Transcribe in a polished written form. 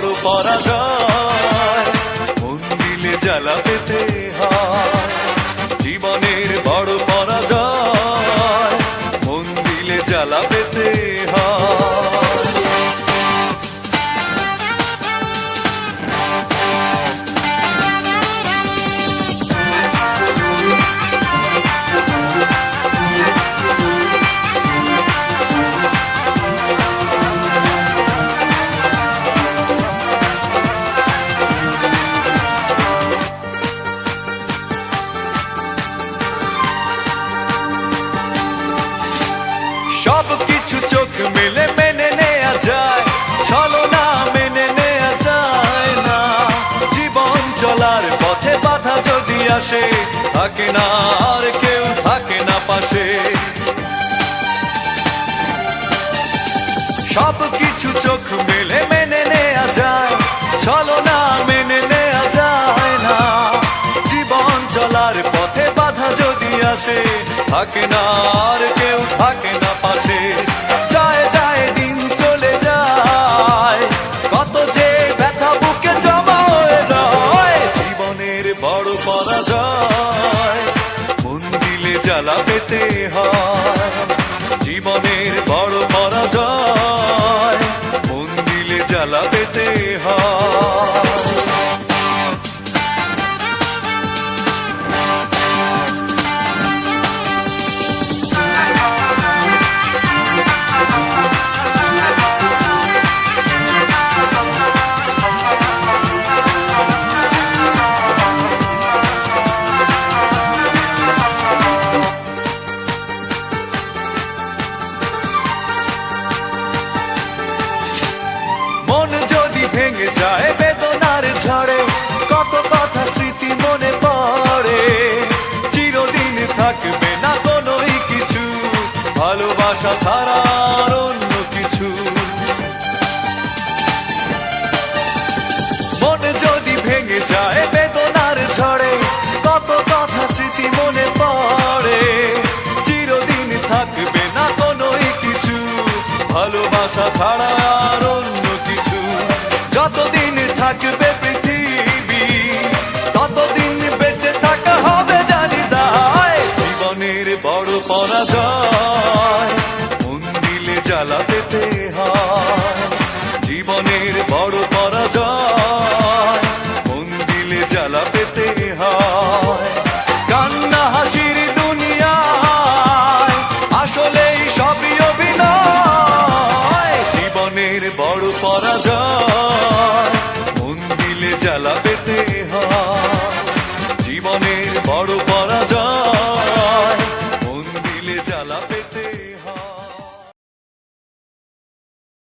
বড় পরাজয়, মন দিলে জ্বালা পেতে হয়। জীবনের বড় পরাজয়, মন দিলে জ্বালা পেতে হয়। সব কিছু চোখ মেলে মেনে নেয়া যায়, ছলনা মেনে নেয়া যায় না। জীবন চলার পথে বাধা যদি আসে, থাকে না আর কেউ, থাকে না পাশে। সব কিছু চোখ মেলে মেনে নেয়া যায়, ছলনা মেনে নেয়া যায় না। জীবন চলার পথে বাধা যদি আসে, থাকে না আর কেউ, থাকে না পাশে। যায় যায় দিন চলে যায়, কত যে ব্যথা বুকে জমা হয়ে রয়। জীবনের বড় পরাজয়, মন দিলে জ্বালা পেতে হয়। জীবনের বড় পরাজয়, মন দিলে জ্বালা পেতে হয়। মন যদি ভেঙে যায় বেদনার ঝড়ে, কত কথা স্মৃতি মনে পড়ে। চিরদিন থাকবে না কোনোই কিছু, ভালোবাসা ছাড়া আর অন্য কিছু। মন যদি ভেঙে যায় বেদনার ঝড়ে, কত কথা স্মৃতি মনে পড়ে। চিরদিন থাকবে না কোনোই কিছু, ভালোবাসা ছাড়া আর অন্য কিছু। যতদিন থাকবে পৃথিবী, ততদিন বেঁচে থাকা হবে জানি দায়। জীবনের বড় পরাজয়, মন দিলে জ্বালা পেতে হয়। জীবনের বড় পরাজয়, মন দিলে জ্বালা পেতে হয়। কান্না হাসির দুনিয়ায় আসলেই সবই অভিনয়। জীবনের বড় পরাজয়, মন দিলে জ্বালা পেতে হয়। জীবনের বড়